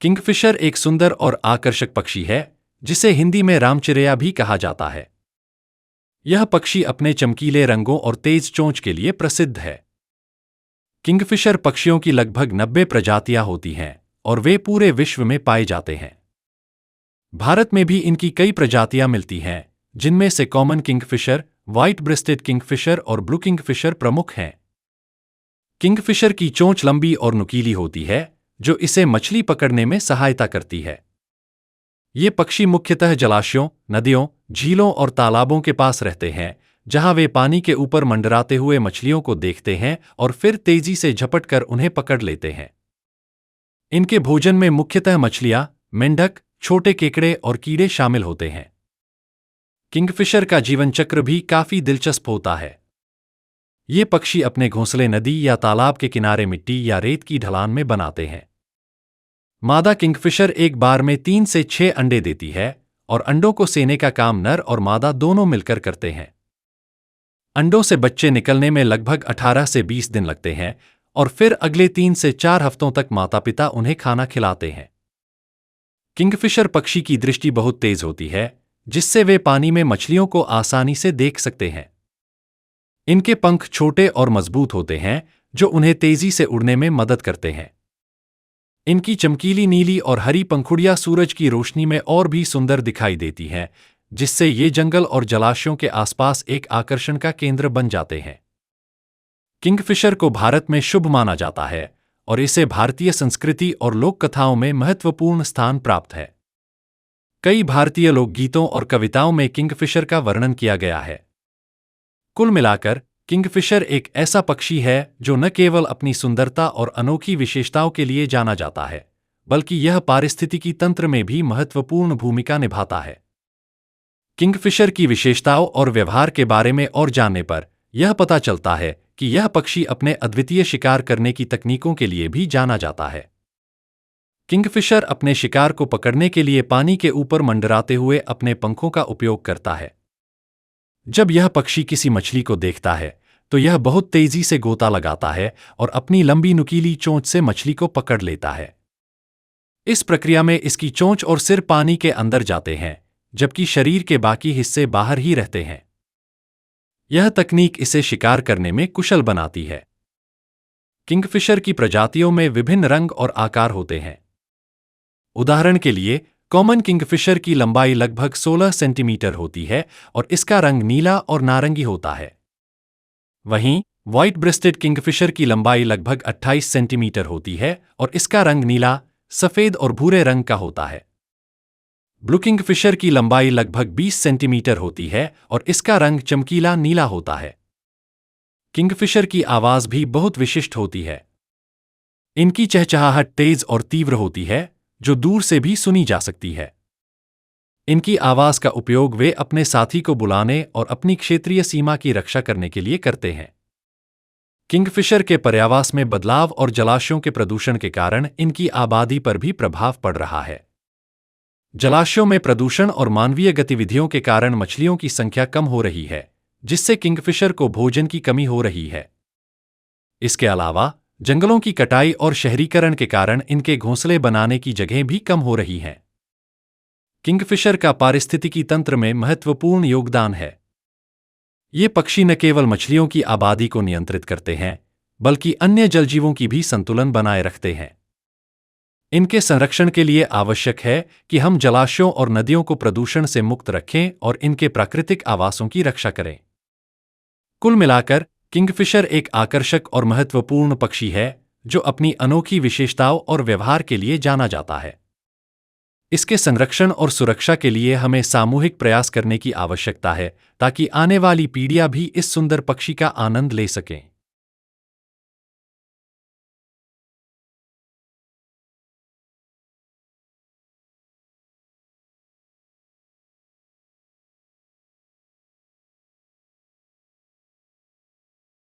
Kingfisher एक सुंदर और आकर्षक पक्षी है जिसे हिंदी में रामचिरैया भी कहा जाता है। यह पक्षी अपने चमकीले रंगों और तेज चोंच के लिए प्रसिद्ध है। किंगफिशर पक्षियों की लगभग 90 प्रजातियां होती हैं और वे पूरे विश्व में पाए जाते हैं। भारत में भी इनकी कई प्रजातियां मिलती हैं, जिनमें से common Kingfisher, white rested Kingfisher और ब्लू किंगफिशर प्रमुख हैं। किंगफिशर की चोंच लंबी और नुकीली होती है, जो इसे मछली पकड़ने में सहायता करती है। ये पक्षी मुख्यतः जलाशयों, नदियों, झीलों और तालाबों के पास रहते हैं, जहां वे पानी के ऊपर मंडराते हुए मछलियों को देखते हैं और फिर तेजी से झपट कर उन्हें पकड़ लेते हैं। इनके भोजन में मुख्यतः मछलियां, मेंढक, छोटे केकड़े और कीड़े शामिल होते हैं। किंगफिशर का जीवन चक्र भी काफी दिलचस्प होता है। ये पक्षी अपने घोंसले नदी या तालाब के किनारे मिट्टी या रेत की ढलान में बनाते हैं। मादा किंगफिशर एक बार में 3 से 6 अंडे देती है और अंडों को सेने का काम नर और मादा दोनों मिलकर करते हैं। अंडों से बच्चे निकलने में लगभग 18 से 20 दिन लगते हैं और फिर अगले 3 से 4 हफ्तों तक माता-पिता उन्हें खाना खिलाते हैं। किंगफिशर पक्षी की दृष्टि बहुत तेज होती है, जिससे वे पानी में मछलियों को आसानी से देख सकते हैं। इनके पंख छोटे और मजबूत होते हैं, जो उन्हें तेजी से उड़ने में मदद करते हैं। इनकी चमकीली नीली और हरी पंखुड़ियां सूरज की रोशनी में और भी सुंदर दिखाई देती हैं, जिससे ये जंगल और जलाशयों के आसपास एक आकर्षण का केंद्र बन जाते हैं। किंगफिशर को भारत में शुभ माना जाता है और इसे भारतीय संस्कृति और लोक कथाओं में महत्वपूर्ण स्थान प्राप्त है। कई भारतीय लोकगीतों और कविताओं में किंगफिशर का वर्णन किया गया है। कुल मिलाकर किंगफिशर एक ऐसा पक्षी है जो न केवल अपनी सुंदरता और अनोखी विशेषताओं के लिए जाना जाता है, बल्कि यह पारिस्थितिकी तंत्र में भी महत्वपूर्ण भूमिका निभाता है। किंगफिशर की विशेषताओं और व्यवहार के बारे में और जानने पर यह पता चलता है कि यह पक्षी अपने अद्वितीय शिकार करने की तकनीकों के लिए भी जाना जाता है। किंगफिशर अपने शिकार को पकड़ने के लिए पानी के ऊपर मंडराते हुए अपने पंखों का उपयोग करता है। जब यह पक्षी किसी मछली को देखता है, तो यह बहुत तेजी से गोता लगाता है और अपनी लंबी नुकीली चोंच से मछली को पकड़ लेता है। इस प्रक्रिया में इसकी चोंच और सिर पानी के अंदर जाते हैं, जबकि शरीर के बाकी हिस्से बाहर ही रहते हैं। यह तकनीक इसे शिकार करने में कुशल बनाती है। किंगफिशर की प्रजातियों में विभिन्न रंग और आकार होते हैं। उदाहरण के लिए, कॉमन किंगफिशर की लंबाई लगभग 16 सेंटीमीटर होती है और इसका रंग नीला और नारंगी होता है। वहीं व्हाइट ब्रेस्टेड किंगफिशर की लंबाई लगभग 28 सेंटीमीटर होती है और इसका रंग नीला, सफेद और भूरे रंग का होता है। ब्लू किंगफिशर की लंबाई लगभग 20 सेंटीमीटर होती है और इसका रंग चमकीला नीला होता है। किंगफिशर की आवाज भी बहुत विशिष्ट होती है। इनकी चहचहाहट तेज और तीव्र होती है, जो दूर से भी सुनी जा सकती है। इनकी आवाज का उपयोग वे अपने साथी को बुलाने और अपनी क्षेत्रीय सीमा की रक्षा करने के लिए करते हैं। किंगफिशर के पर्यावास में बदलाव और जलाशयों के प्रदूषण के कारण इनकी आबादी पर भी प्रभाव पड़ रहा है। जलाशयों में प्रदूषण और मानवीय गतिविधियों के कारण मछलियों की संख्या कम हो रही है, जिससे किंगफिशर को भोजन की कमी हो रही है। इसके अलावा जंगलों की कटाई और शहरीकरण के कारण इनके घोंसले बनाने की जगह भी कम हो रही हैं। किंगफिशर का पारिस्थितिकी तंत्र में महत्वपूर्ण योगदान है। ये पक्षी न केवल मछलियों की आबादी को नियंत्रित करते हैं, बल्कि अन्य जलजीवों की भी संतुलन बनाए रखते हैं। इनके संरक्षण के लिए आवश्यक है कि हम जलाशयों और नदियों को प्रदूषण से मुक्त रखें और इनके प्राकृतिक आवासों की रक्षा करें। कुल मिलाकर किंगफिशर एक आकर्षक और महत्वपूर्ण पक्षी है, जो अपनी अनोखी विशेषताओं और व्यवहार के लिए जाना जाता है। इसके संरक्षण और सुरक्षा के लिए हमें सामूहिक प्रयास करने की आवश्यकता है, ताकि आने वाली पीढ़ियां भी इस सुंदर पक्षी का आनंद ले सकें।